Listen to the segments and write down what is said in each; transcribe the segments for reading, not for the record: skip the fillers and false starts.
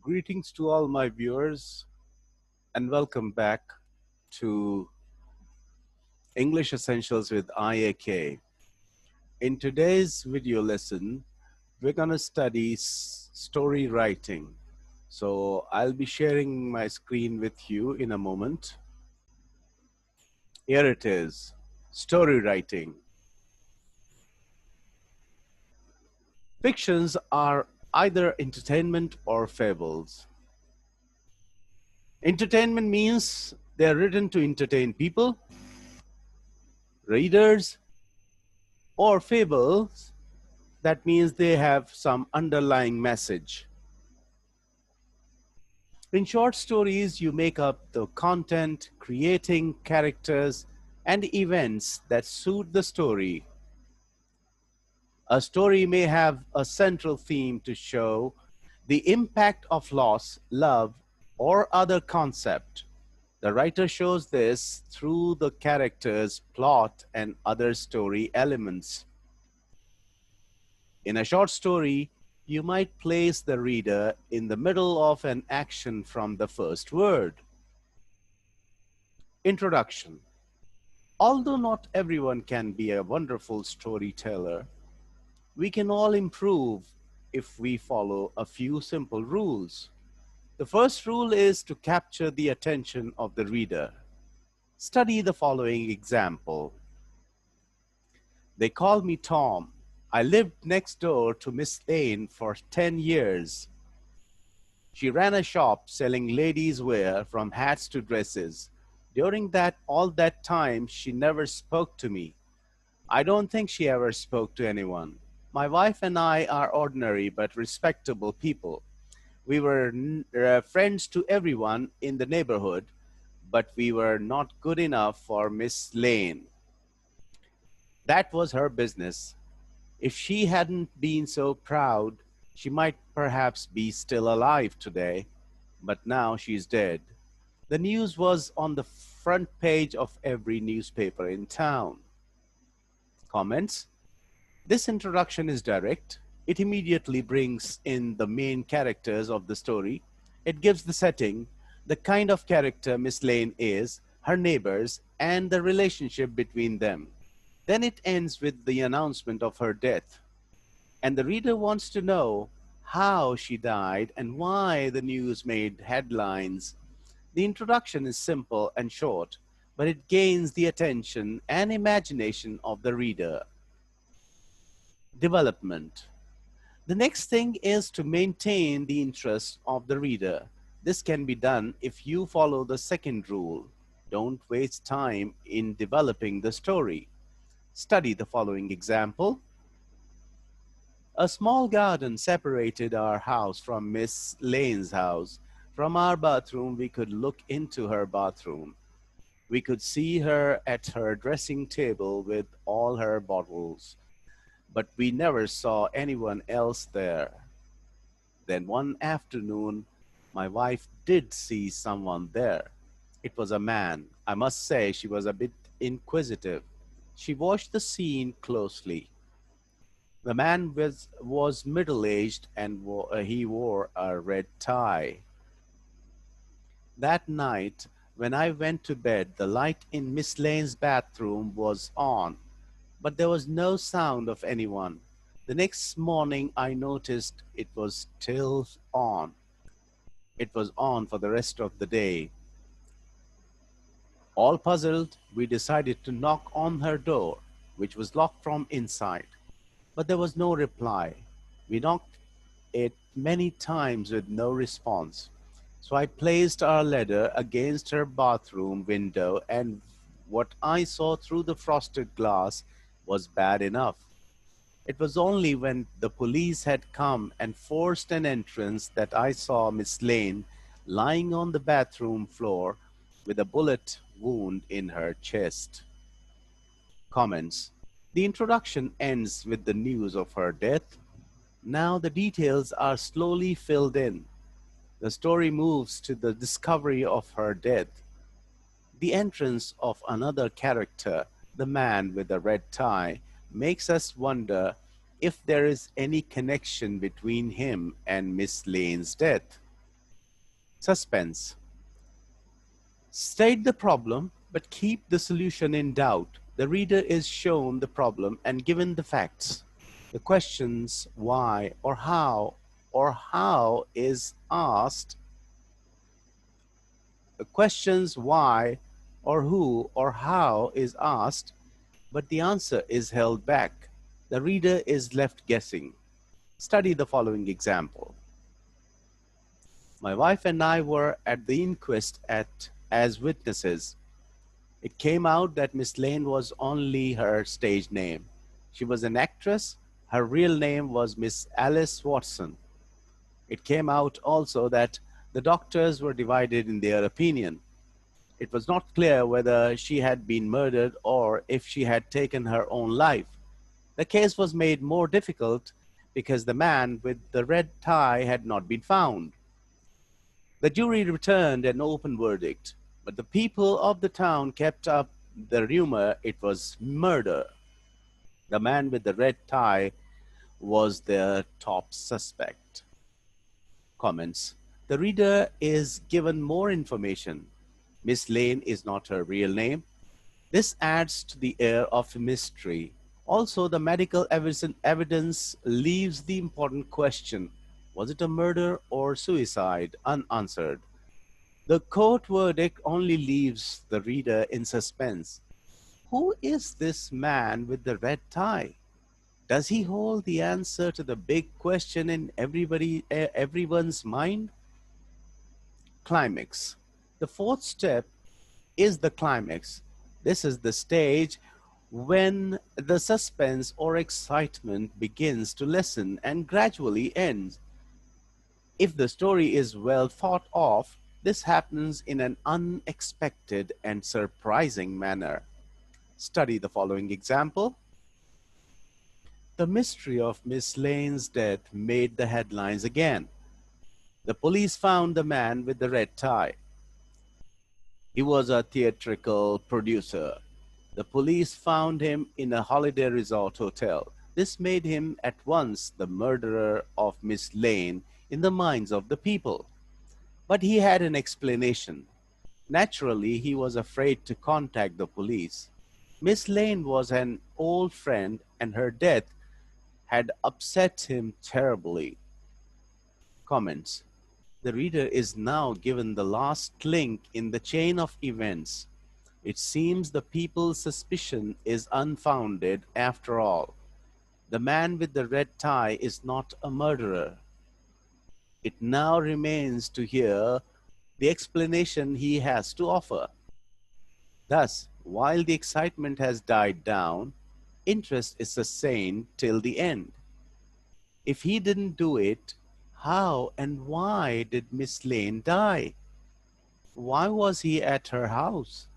Greetings to all my viewers and welcome back to English Essentials with IAK. In today's video lesson, we're going to study story writing. So I'll be sharing my screen with you in a moment. Here it is, story writing. Fictions are either entertainment or fables. Entertainment means they're written to entertain people, readers, or fables. That means they have some underlying message. In short stories, you make up the content, creating characters and events that suit the story. A story may have a central theme to show the impact of loss, love, or other concept. The writer shows this through the characters, plot, and other story elements. In a short story, you might place the reader in the middle of an action from the first word. Introduction. Although not everyone can be a wonderful storyteller, we can all improve if we follow a few simple rules. The first rule is to capture the attention of the reader. Study the following example. They call me Tom. I lived next door to Miss Lane for 10 years. She ran a shop selling ladies' wear from hats to dresses. During all that time, she never spoke to me. I don't think she ever spoke to anyone. My wife and I are ordinary but respectable people. We were friends to everyone in the neighborhood, but we were not good enough for Miss Lane. That was her business. If she hadn't been so proud, she might perhaps be still alive today, but now she's dead. The news was on the front page of every newspaper in town. Comments? This introduction is direct. It immediately brings in the main characters of the story. It gives the setting, the kind of character Miss Lane is, her neighbors, and the relationship between them. Then it ends with the announcement of her death. And the reader wants to know how she died and why the news made headlines. The introduction is simple and short, but it gains the attention and imagination of the reader. Development. The next thing is to maintain the interest of the reader. This can be done if you follow the second rule. Don't waste time in developing the story. Study the following example. A small garden separated our house from Miss Lane's house. From our bathroom, we could look into her bathroom. We could see her at her dressing table with all her bottles, but we never saw anyone else there. Then one afternoon, my wife did see someone there. It was a man. I must say she was a bit inquisitive. She watched the scene closely. The man was middle-aged and he wore a red tie. That night, when I went to bed, the light in Miss Lane's bathroom was on, but there was no sound of anyone. The next morning, I noticed it was still on. It was on for the rest of the day. All puzzled, we decided to knock on her door, which was locked from inside. But there was no reply. We knocked it many times with no response. So I placed our ladder against her bathroom window, and what I saw through the frosted glass was bad enough. It was only when the police had come and forced an entrance that I saw Miss Lane lying on the bathroom floor with a bullet wound in her chest. Comments. The introduction ends with the news of her death. Now the details are slowly filled in. The story moves to the discovery of her death. The entrance of another character, the man with the red tie, makes us wonder if there is any connection between him and Miss Lane's death. Suspense. State the problem, but keep the solution in doubt. The reader is shown the problem and given the facts. The questions why or how is asked. The questions why or who or how is asked, but the answer is held back. The reader is left guessing. Study the following example. My wife and I were at the inquest as witnesses. It came out that Miss Lane was only her stage name. She was an actress. Her real name was Miss Alice Watson. It came out also that the doctors were divided in their opinion. It was not clear whether she had been murdered or if she had taken her own life. The case was made more difficult because the man with the red tie had not been found. The jury returned an open verdict, but the people of the town kept up the rumor it was murder. The man with the red tie was their top suspect. Comments. The reader is given more information. Miss Lane is not her real name. This adds to the air of mystery. Also, the medical evidence leaves the important question, was it a murder or suicide, unanswered. The court verdict only leaves the reader in suspense. Who is this man with the red tie? Does he hold the answer to the big question in everyone's mind? Climax. The fourth step is the climax. This is the stage when the suspense or excitement begins to lessen and gradually ends. If the story is well thought of, this happens in an unexpected and surprising manner. Study the following example. The mystery of Miss Lane's death made the headlines again. The police found the man with the red tie. He was a theatrical producer. The police found him in a holiday resort hotel. This made him at once the murderer of Miss Lane in the minds of the people. But he had an explanation. Naturally, he was afraid to contact the police. Miss Lane was an old friend, and her death had upset him terribly. Comments. The reader is now given the last link in the chain of events. It seems the people's suspicion is unfounded after all. The man with the red tie is not a murderer. It now remains to hear the explanation he has to offer. Thus, while the excitement has died down, interest is sustained till the end. If he didn't do it, how and why did Miss Lane die? Why was he at her house?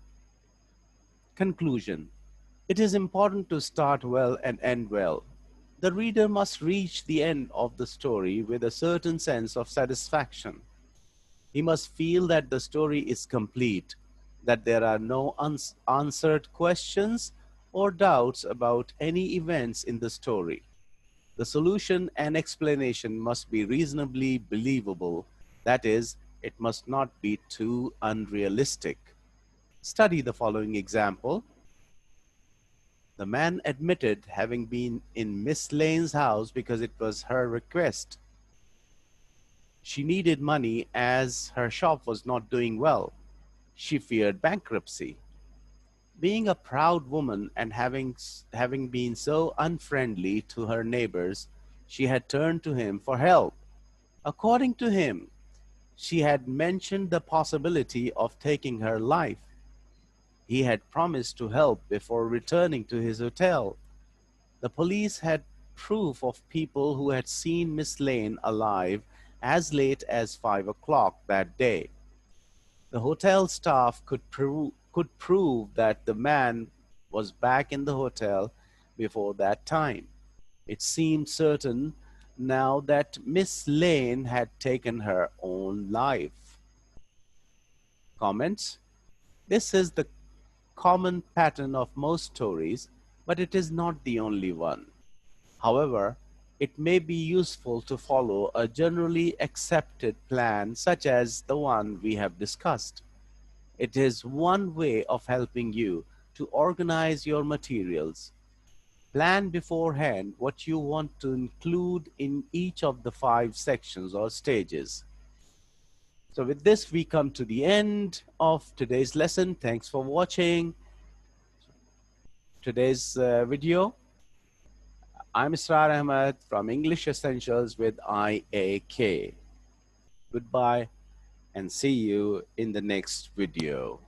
Conclusion. It is important to start well and end well. The reader must reach the end of the story with a certain sense of satisfaction. He must feel that the story is complete, that there are no unanswered questions or doubts about any events in the story. The solution and explanation must be reasonably believable, that is, it must not be too unrealistic. Study the following example. The man admitted having been in Miss Lane's house because it was her request. She needed money as her shop was not doing well. She feared bankruptcy. Being a proud woman and having been so unfriendly to her neighbors, she had turned to him for help. According to him, she had mentioned the possibility of taking her life. He had promised to help before returning to his hotel. The police had proof of people who had seen Miss Lane alive as late as 5 o'clock that day. The hotel staff could prove that the man was back in the hotel before that time. It seemed certain now that Miss Lane had taken her own life. Comments? This is the common pattern of most stories, but it is not the only one. However, It may be useful to follow a generally accepted plan such as the one we have discussed. It is one way of helping you to organize your materials. Plan beforehand what you want to include in each of the 5 sections or stages. So with this, we come to the end of today's lesson. Thanks for watching today's video. I'm Israr Ahmed from English Essentials with IAK. Goodbye and see you in the next video.